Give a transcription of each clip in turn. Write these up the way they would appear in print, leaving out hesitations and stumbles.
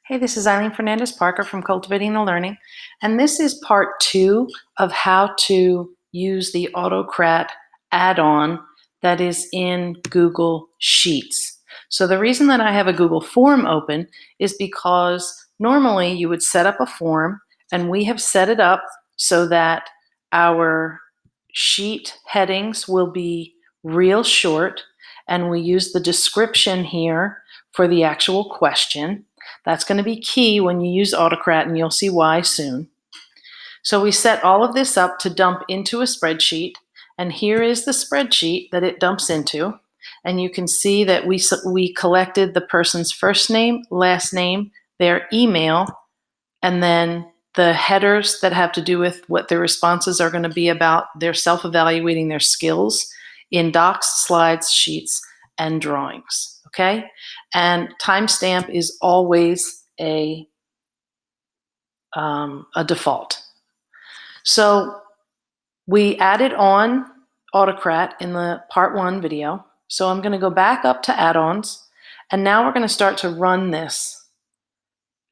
Hey, this is Eileen Fernandez Parker from Cultivating the Learning, and this is part 2 of how to use the Autocrat add-on that is in Google Sheets. So the reason that I have a Google form open is because normally you would set up a form, and we have set it up so that our sheet headings will be real short, and we use the description here for the actual question. That's going to be key when you use Autocrat, and you'll see why soon. So we set all of this up to dump into a spreadsheet, and here is the spreadsheet that it dumps into. And you can see that we collected the person's first name, last name, their email, and then the headers that have to do with what their responses are going to be about their self-evaluating their skills in docs, slides, sheets, and drawings. Okay? And timestamp is always a default. So we added on Autocrat in the part 1 video. So I'm going to go back up to add-ons, and now we're going to start to run this.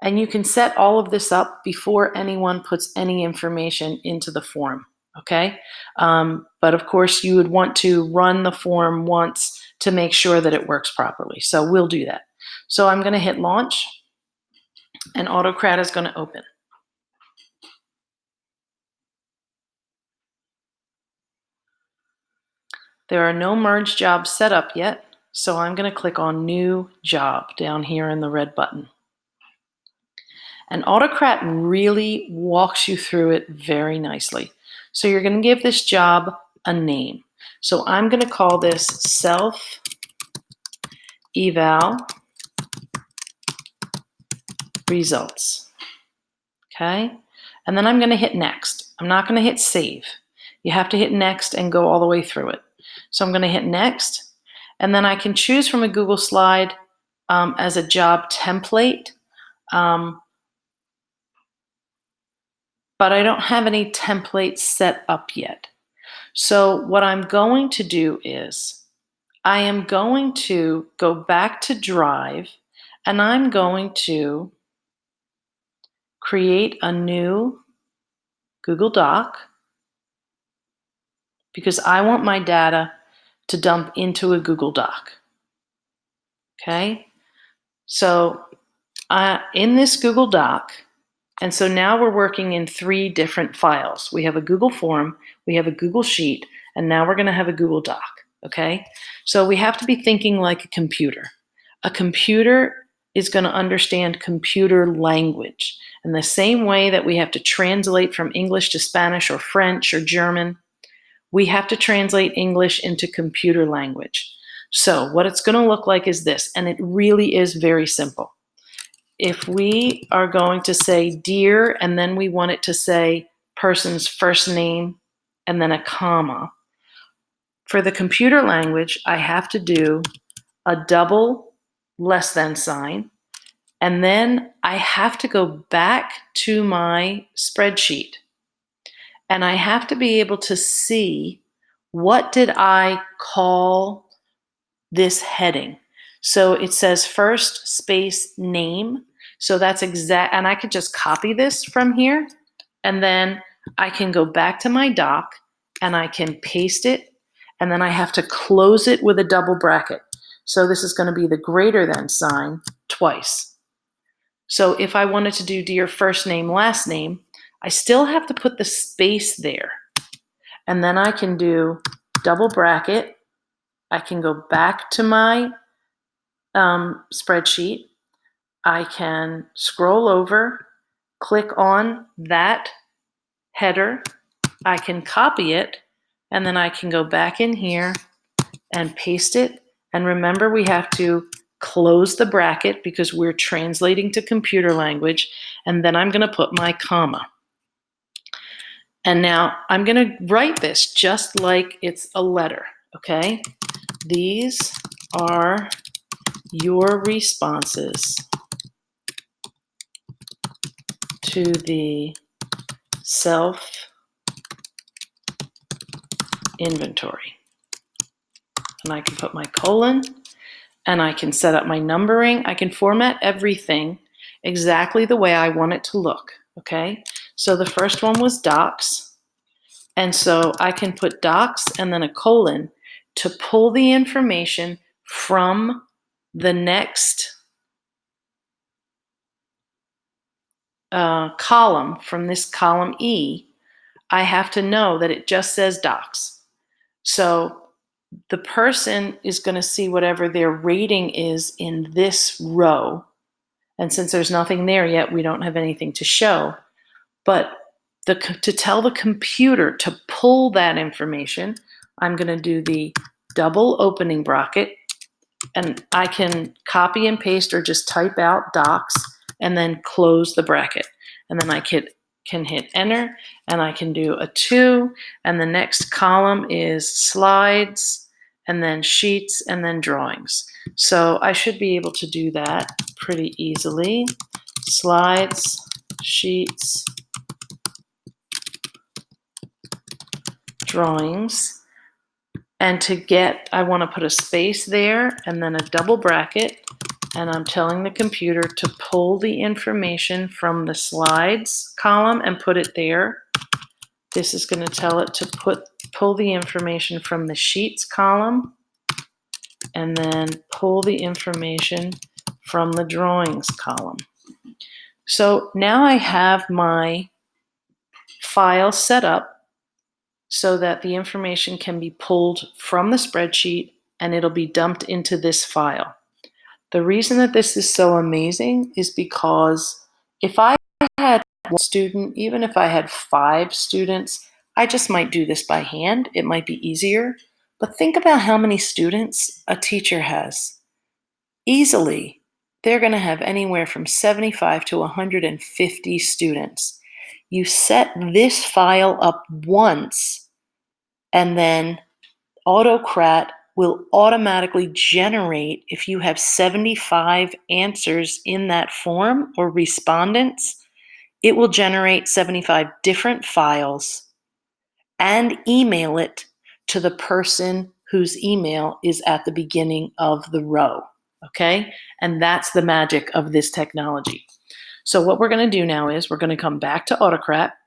And you can set all of this up before anyone puts any information into the form, okay? But of course, you would want to run the form once to make sure that it works properly. So we'll do that. So I'm going to hit launch, and Autocrat is going to open. There are no merge jobs set up yet, so I'm going to click on New Job down here in the red button. And Autocrat really walks you through it very nicely. So you're going to give this job a name. So I'm going to call this self-eval results. Okay? And then I'm going to hit next. I'm not going to hit save. You have to hit next and go all the way through it. So I'm going to hit next, and then I can choose from a Google slide as a job template. But I don't have any templates set up yet. So what I'm going to do is I am going to go back to Drive, and I'm going to create a new Google Doc because I want my data to dump into a Google Doc. Okay? So in this Google Doc, and so now we're working in 3 different files. We have a Google form, we have a Google Sheet, and now we're going to have a Google Doc, okay? So we have to be thinking like a computer. A computer is going to understand computer language. In the same way that we have to translate from English to Spanish or French or German, we have to translate English into computer language. So what it's going to look like is this, and it really is very simple. If we are going to say dear, and then we want it to say person's first name and then a comma, for the computer language, I have to do a double less than sign, and then I have to go back to my spreadsheet, and I have to be able to see what did I call this heading. So it says first space name. So that's exact, and I could just copy this from here, and then I can go back to my doc and I can paste it, and then I have to close it with a double bracket. So this is going to be the greater than sign twice. So if I wanted to do dear first name, last name, I still have to put the space there. And then I can do double bracket. I can go back to my spreadsheet. I can scroll over, click on that header, I can copy it, and then I can go back in here and paste it. And remember, we have to close the bracket because we're translating to computer language, and then I'm going to put my comma. And now I'm going to write this just like it's a letter, okay? These are your responses to the self-inventory. And I can put my colon, and I can set up my numbering. I can format everything exactly the way I want it to look, okay? So the first one was docs, and so I can put docs and then a colon to pull the information from the next column, from this column E. I have to know that it just says docs. So the person is going to see whatever their rating is in this row. And since there's nothing there yet, we don't have anything to show. But to tell the computer to pull that information, I'm going to do the double opening bracket, and I can copy and paste or just type out docs and then close the bracket. And then I can hit enter, and I can do a 2, and the next column is slides, and then sheets, and then drawings. So I should be able to do that pretty easily. Slides, sheets, drawings. And to get, I want to put a space there and then a double bracket, and I'm telling the computer to pull the information from the slides column and put it there. This is going to tell it to pull the information from the sheets column and then pull the information from the drawings column. So now I have my file set up so that the information can be pulled from the spreadsheet and it'll be dumped into this file. The reason that this is so amazing is because if I had one student, even if I had 5 students, I just might do this by hand. It might be easier. But think about how many students a teacher has. Easily, they're going to have anywhere from 75 to 150 students. You set this file up once, and then Autocrat will automatically generate, if you have 75 answers in that form or respondents, it will generate 75 different files and email it to the person whose email is at the beginning of the row, okay? And that's the magic of this technology. So what we're going to do now is we're going to come back to Autocrat.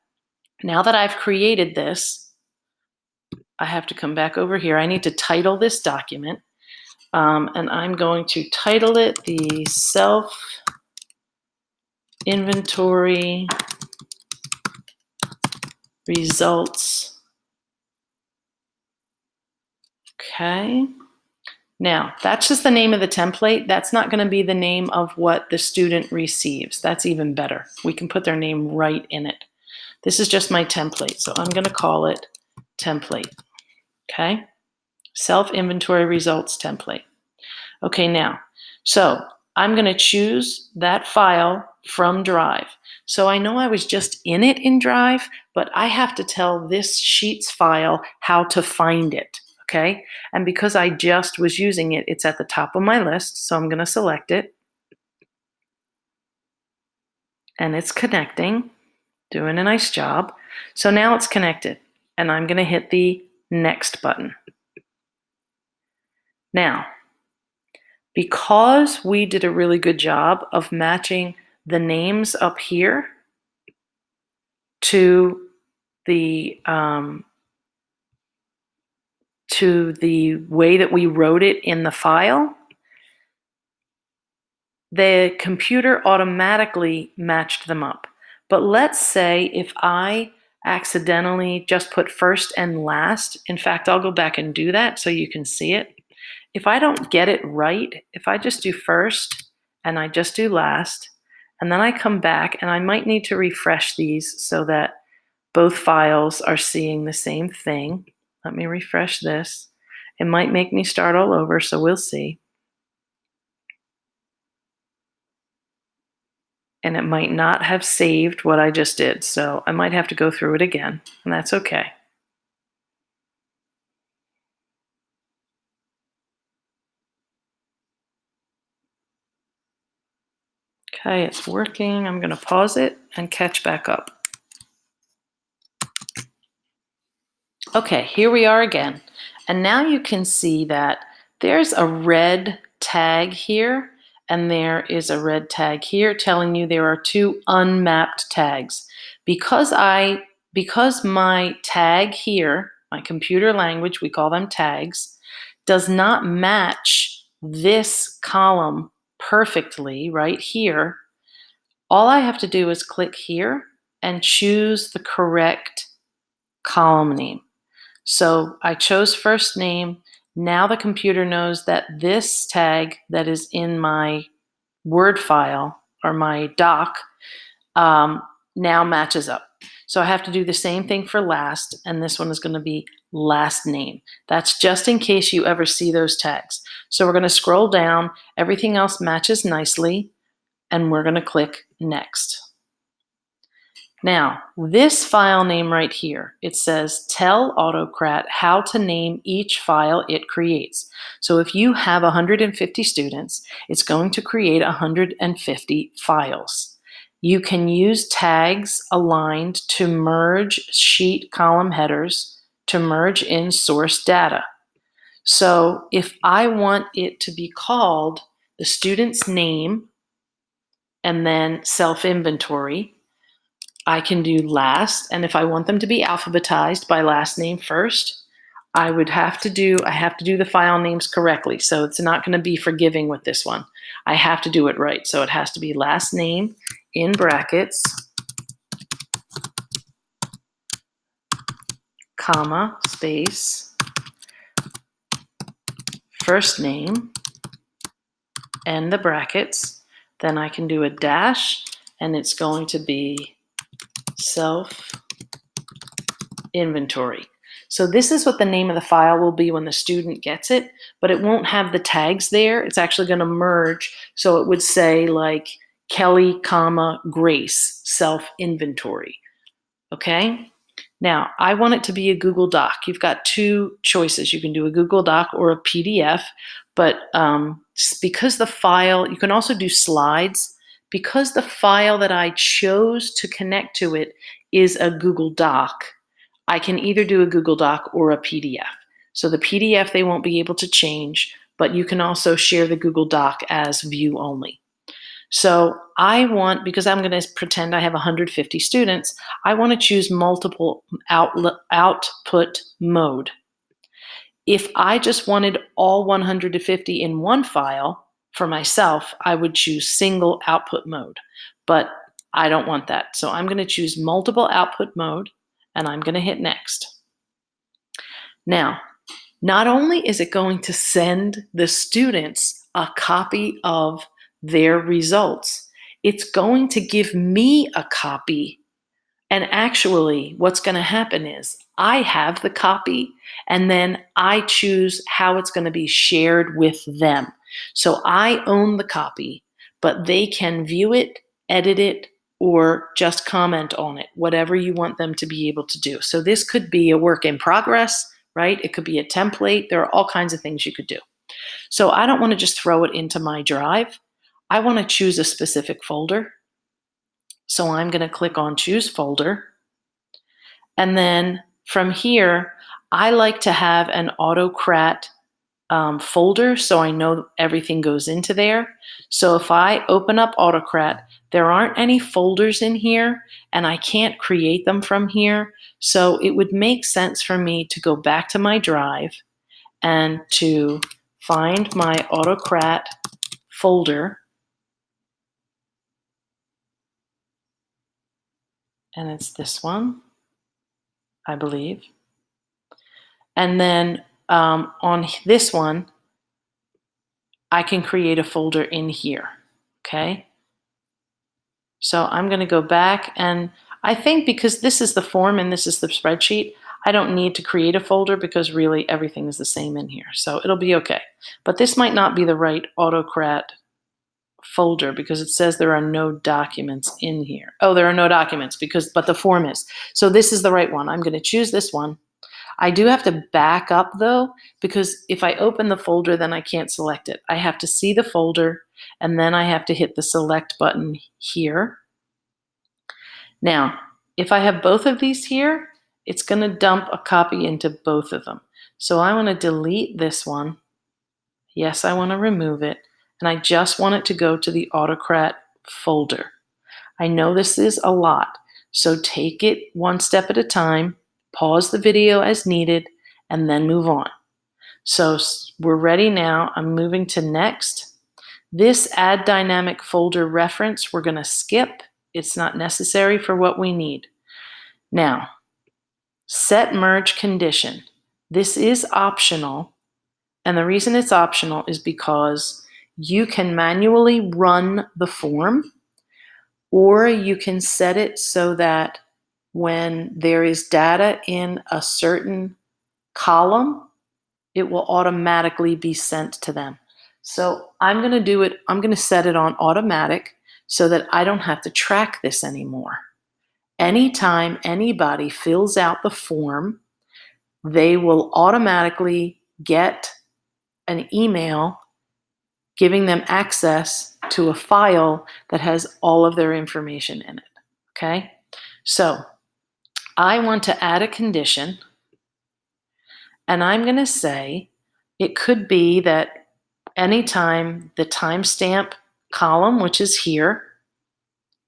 Now that I've created this, I have to come back over here. I need to title this document, and I'm going to title it the self-inventory results. Okay. Now, that's just the name of the template. That's not going to be the name of what the student receives. That's even better. We can put their name right in it. This is just my template, so I'm going to call it template. Okay. Self-inventory results template. Okay, now, so I'm going to choose that file from Drive. So I know I was just in it in Drive, but I have to tell this Sheets file how to find it, okay? And because I just was using it, it's at the top of my list, so I'm going to select it. And it's connecting, doing a nice job. So now it's connected, and I'm going to hit the Next button. Now, because we did a really good job of matching the names up here to the way that we wrote it in the file, the computer automatically matched them up. But let's say if I accidentally just put first and last, in fact, I'll go back and do that so you can see it. If I don't get it right, if I just do first and I just do last, and then I come back and I might need to refresh these so that both files are seeing the same thing. Let me refresh this. It might make me start all over, so we'll see. And it might not have saved what I just did, so I might have to go through it again, and that's okay. Okay, it's working. I'm going to pause it and catch back up. Okay, here we are again. And now you can see that there's a red tag here, and there is a red tag here telling you there are 2 unmapped tags. Because my tag here, my computer language, we call them tags, does not match this column perfectly right here, all I have to do is click here and choose the correct column name. So I chose first name. Now the computer knows that this tag that is in my Word file or my doc now matches up. So I have to do the same thing for last, and this one is going to be last name. That's just in case you ever see those tags. So we're going to scroll down. Everything else matches nicely, and we're going to click next. Now, this file name right here, it says, tell Autocrat how to name each file it creates. So if you have 150 students, it's going to create 150 files. You can use tags aligned to merge sheet column headers to merge in source data. So if I want it to be called the student's name and then self-inventory, I can do last, and if I want them to be alphabetized by last name first, I have to do the file names correctly. So it's not going to be forgiving with this one. I have to do it right. So it has to be last name in brackets, comma, space, first name, and the brackets. Then I can do a dash, and it's going to be self-inventory. So this is what the name of the file will be when the student gets it, but it won't have the tags there. It's actually going to merge. So it would say like Kelly, comma, Grace, self-inventory. Okay? Now, I want it to be a Google Doc. You've got 2 choices. You can do a Google Doc or a PDF, but because the file, you can also do slides. Because the file that I chose to connect to it is a Google Doc, I can either do a Google Doc or a PDF. So the PDF they won't be able to change, but you can also share the Google Doc as view only. So because I'm going to pretend I have 150 students, I want to choose multiple output mode. If I just wanted all 150 in one file for myself, I would choose single output mode, but I don't want that. So I'm going to choose multiple output mode, and I'm going to hit next. Now, not only is it going to send the students a copy of their results, it's going to give me a copy. And actually, what's going to happen is I have the copy, and then I choose how it's going to be shared with them. So I own the copy, but they can view it, edit it, or just comment on it, whatever you want them to be able to do. So this could be a work in progress, right? It could be a template. There are all kinds of things you could do. So I don't want to just throw it into my drive. I want to choose a specific folder. So I'm going to click on Choose Folder. And then from here, I like to have an Autocrat folder so I know everything goes into there. So if I open up Autocrat, there aren't any folders in here, and I can't create them from here. So it would make sense for me to go back to my drive and to find my Autocrat folder. And it's this one, I believe. And then on this one, I can create a folder in here, okay? So I'm going to go back, and I think because this is the form and this is the spreadsheet, I don't need to create a folder because really everything is the same in here. So it'll be okay. But this might not be the right Autocrat folder because it says there are no documents in here. Oh, there are no documents but the form is. So this is the right one. I'm going to choose this one. I do have to back up though, because if I open the folder, then I can't select it. I have to see the folder, and then I have to hit the select button here. Now, if I have both of these here, it's going to dump a copy into both of them. So I want to delete this one. Yes, I want to remove it, and I just want it to go to the Autocrat folder. I know this is a lot, so take it one step at a time, pause the video as needed, and then move on. So we're ready now. I'm moving to next. This add dynamic folder reference, we're going to skip. It's not necessary for what we need. Now, set merge condition. This is optional, and the reason it's optional is because you can manually run the form, or you can set it so that when there is data in a certain column, it will automatically be sent to them. So I'm going to do it, I'm going to set it on automatic so that I don't have to track this anymore. Anytime anybody fills out the form, they will automatically get an email giving them access to a file that has all of their information in it. Okay? So I want to add a condition, and I'm going to say it could be that anytime the timestamp column, which is here,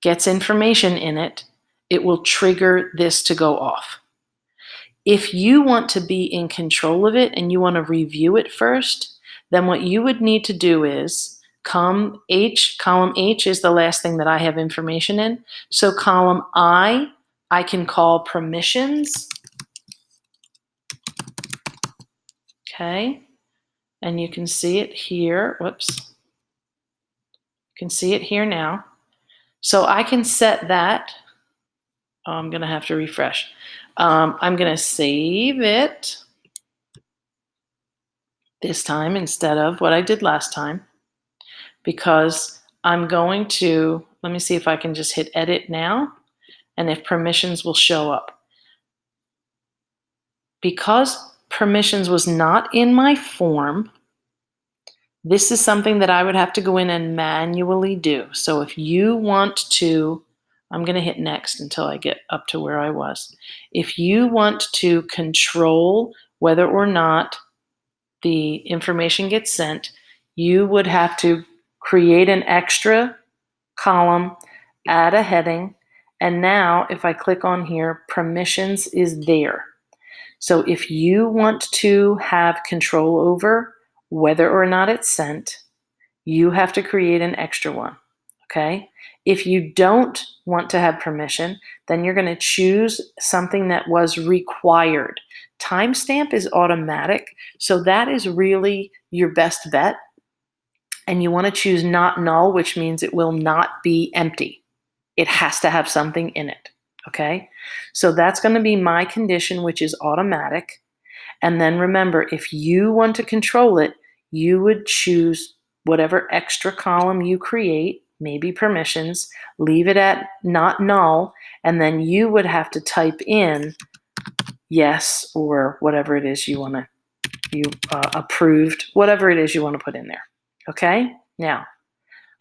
gets information in it, it will trigger this to go off. If you want to be in control of it and you want to review it first, then what you would need to do is column H is the last thing that I have information in. So column I can call permissions. Okay. And you can see it here. Whoops. You can see it here now. So I can set that. Oh, I'm going to have to refresh. I'm going to save it this time instead of what I did last time, because I'm going to, let me see if I can just hit edit now, and if permissions will show up. Because permissions was not in my form, this is something that I would have to go in and manually do. So if you want to, I'm going to hit next until I get up to where I was. If you want to control whether or not the information gets sent, you would have to create an extra column, add a heading, and now if I click on here, permissions is there. So if you want to have control over whether or not it's sent, you have to create an extra one, okay? If you don't want to have permission, then you're going to choose something that was required. Timestamp is automatic, so that is really your best bet. And you want to choose not null, which means it will not be empty. It has to have something in it, okay? So that's going to be my condition, which is automatic. And then remember, if you want to control it, you would choose whatever extra column you create, maybe permissions, leave it at not null, and then you would have to type in yes or whatever it is you want to, approved, whatever it is you want to put in there. Okay? Now,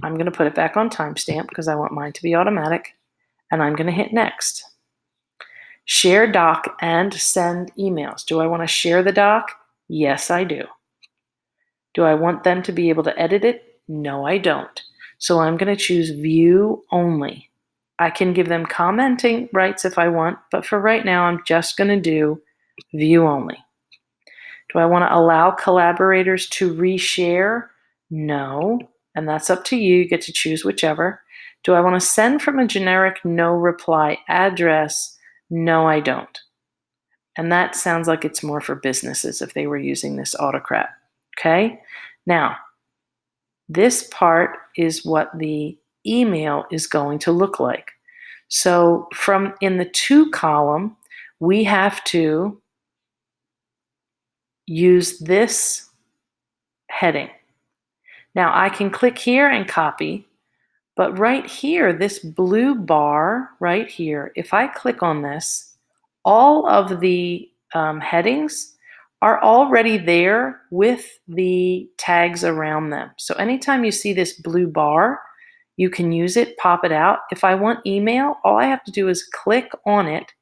I'm going to put it back on timestamp because I want mine to be automatic, and I'm going to hit next. Share doc and send emails. Do I want to share the doc? Yes, I do. Do I want them to be able to edit it? No, I don't. So I'm going to choose view only. I can give them commenting rights if I want, but for right now, I'm just going to do view only. Do I want to allow collaborators to reshare? No, and that's up to you. You get to choose whichever. Do I want to send from a generic no reply address? No, I don't. And that sounds like it's more for businesses if they were using this Autocrat. Okay? Now, this part is what the email is going to look like. So from in the to column, we have to use this heading. Now I can click here and copy, but right here, this blue bar right here, if I click on this, all of the headings are already there with the tags around them. So anytime you see this blue bar, you can use it, pop it out. If I want email, all I have to do is click on it,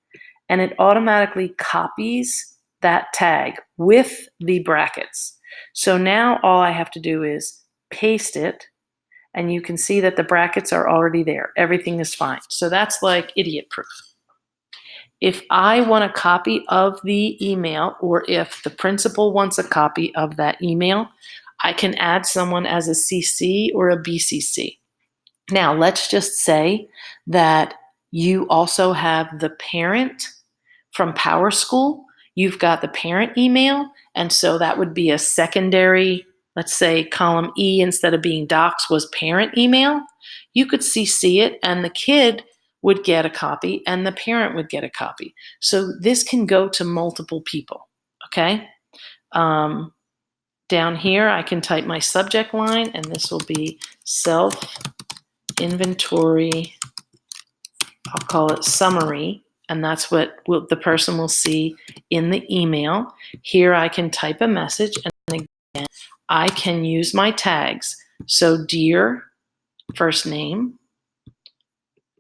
and it automatically copies that tag with the brackets. So now all I have to do is paste it, and you can see that the brackets are already there. Everything is fine. So that's like idiot proof. If I want a copy of the email, or if the principal wants a copy of that email, I can add someone as a CC or a BCC. Now, let's just say that you also have the parent from Power School. You've got the parent email, and so that would be a secondary, let's say column E instead of being docs was parent email. You could CC it, and the kid would get a copy, and the parent would get a copy. So this can go to multiple people, okay? Down here, I can type my subject line, and this will be self-inventory, I'll call it summary, and that's what the person will see in the email. Here I can type a message, and again, I can use my tags. So dear first name,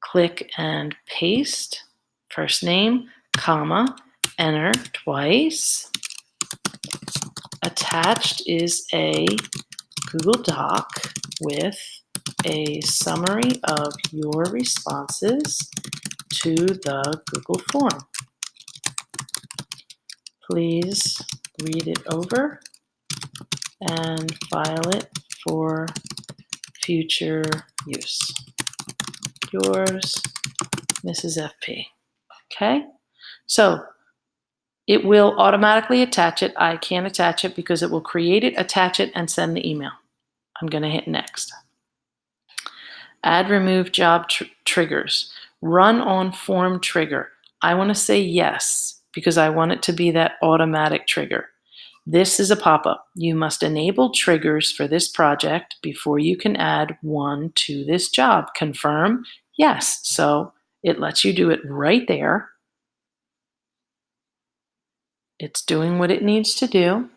click and paste, first name, comma, enter twice. Attached is a Google Doc with a summary of your responses to the Google form. Please read it over and file it for future use. Yours, Mrs. FP. Okay, so it will automatically attach it. I can't attach it because it will create it, attach it, and send the email. I'm going to hit next. Add remove job triggers. Run on form trigger. I want to say yes because I want it to be that automatic trigger. This is a pop-up. You must enable triggers for this project before you can add one to this job. Confirm? Yes. So it lets you do it right there. It's doing what it needs to do.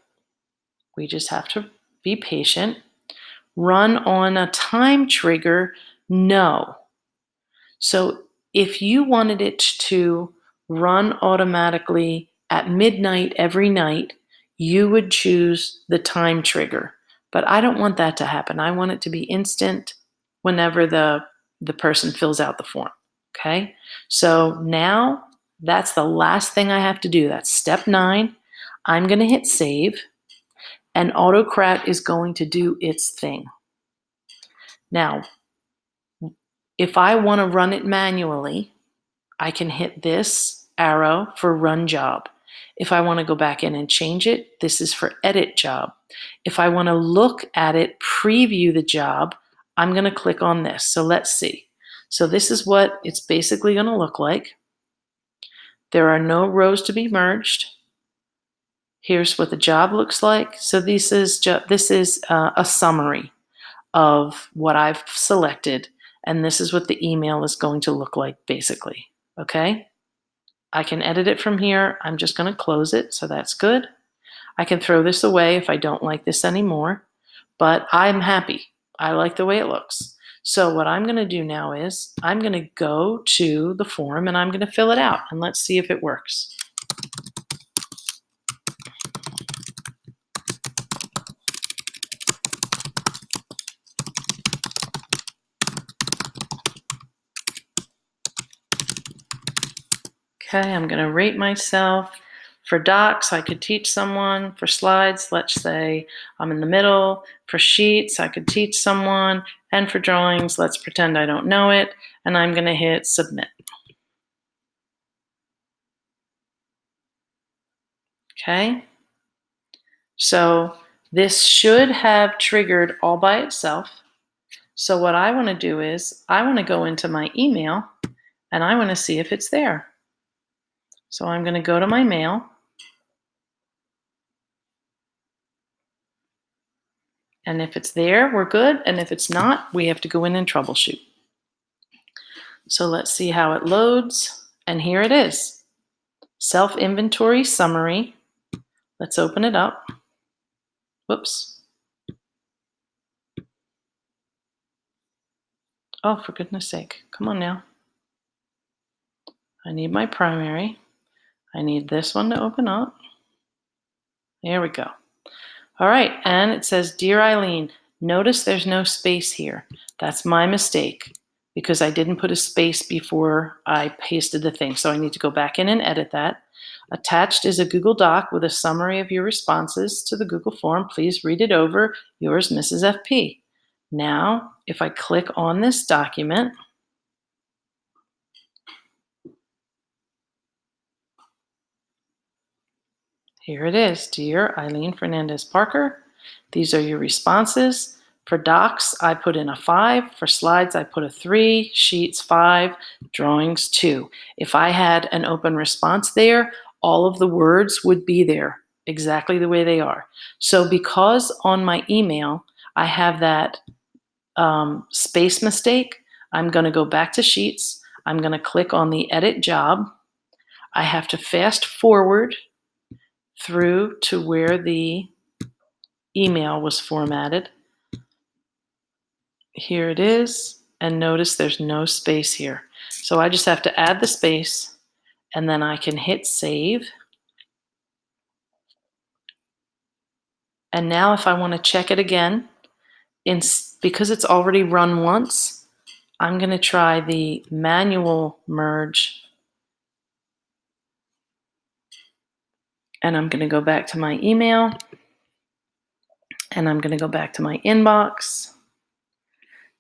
We just have to be patient. Run on a time trigger? No. So if you wanted it to run automatically at midnight every night, you would choose the time trigger. But I don't want that to happen. I want it to be instant whenever the person fills out the form. Okay? So now that's the last thing I have to do. That's step 9. I'm going to hit save, and Autocrat is going to do its thing. Now, if I want to run it manually, I can hit this arrow for run job. If I want to go back in and change it, this is for edit job. If I want to look at it, preview the job, I'm going to click on this. So let's see. So this is what it's basically going to look like. There are no rows to be merged. Here's what the job looks like. So this is a summary of what I've selected, and this is what the email is going to look like basically. Okay? I can edit it from here. I'm just going to close it, so that's good. I can throw this away if I don't like this anymore, but I'm happy. I like the way it looks. So what I'm going to do now is I'm going to go to the form and I'm going to fill it out, and let's see if it works. Okay, I'm going to rate myself. For docs, I could teach someone. For slides, let's say I'm in the middle. For sheets, I could teach someone. And for drawings, let's pretend I don't know it. And I'm going to hit submit. Okay. So this should have triggered all by itself. So what I want to do is I want to go into my email and I want to see if it's there. So I'm going to go to my mail. And if it's there, we're good. And if it's not, we have to go in and troubleshoot. So let's see how it loads. And here it is. Self-inventory summary. Let's open it up. Whoops. Oh, for goodness sake. Come on now. I need my primary. I need this one to open up. There we go. All right, and it says, Dear Eileen, Notice there's no space here. That's my mistake because I didn't put a space before I pasted the thing. So I need to go back in and edit that. Attached is a Google Doc with a summary of your responses to the Google form. Please read it over. Yours, Mrs. FP. Now, if I click on this document, here it is. Dear Eileen Fernandez Parker, these are your responses. For docs, I put in a 5. For slides, I put a 3. Sheets, 5. Drawings, 2. If I had an open response there, all of the words would be there exactly the way they are. So because on my email, I have that space mistake, I'm going to go back to Sheets. I'm going to click on the Edit Job. I have to fast forward through to where the email was formatted. Here it is, and notice there's no space here. So I just have to add the space, and then I can hit save. And now if I want to check it again, because it's already run once, I'm going to try the manual merge. And I'm going to go back to my email, and I'm going to go back to my inbox.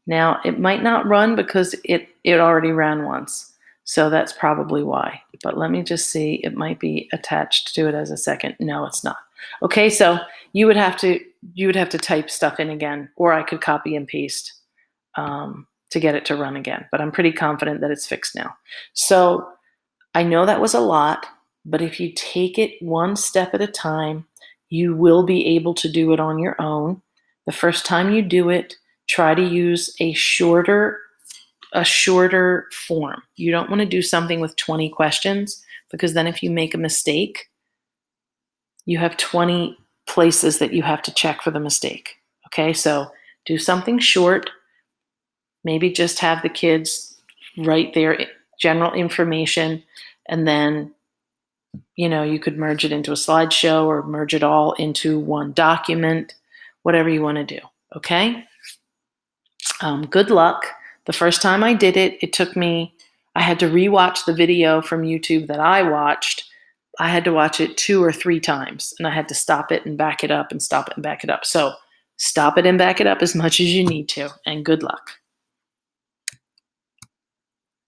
Now, it might not run because it already ran once. So that's probably why. But let me just see. It might be attached to it as a second. No, it's not. Okay, so you would have to type stuff in again, or I could copy and paste to get it to run again. But I'm pretty confident that it's fixed now. So I know that was a lot, but if you take it one step at a time, you will be able to do it on your own. The first time you do it, try to use a shorter form. You don't want to do something with 20 questions because then if you make a mistake, you have 20 places that you have to check for the mistake. Okay, so do something short. Maybe just have the kids write their general information, and then you could merge it into a slideshow or merge it all into one document, whatever you want to do. Okay? Good luck. The first time I did it, I had to rewatch the video from YouTube that I watched. I had to watch it 2 or 3 times, and I had to stop it and back it up and stop it and back it up. So stop it and back it up as much as you need to, and good luck.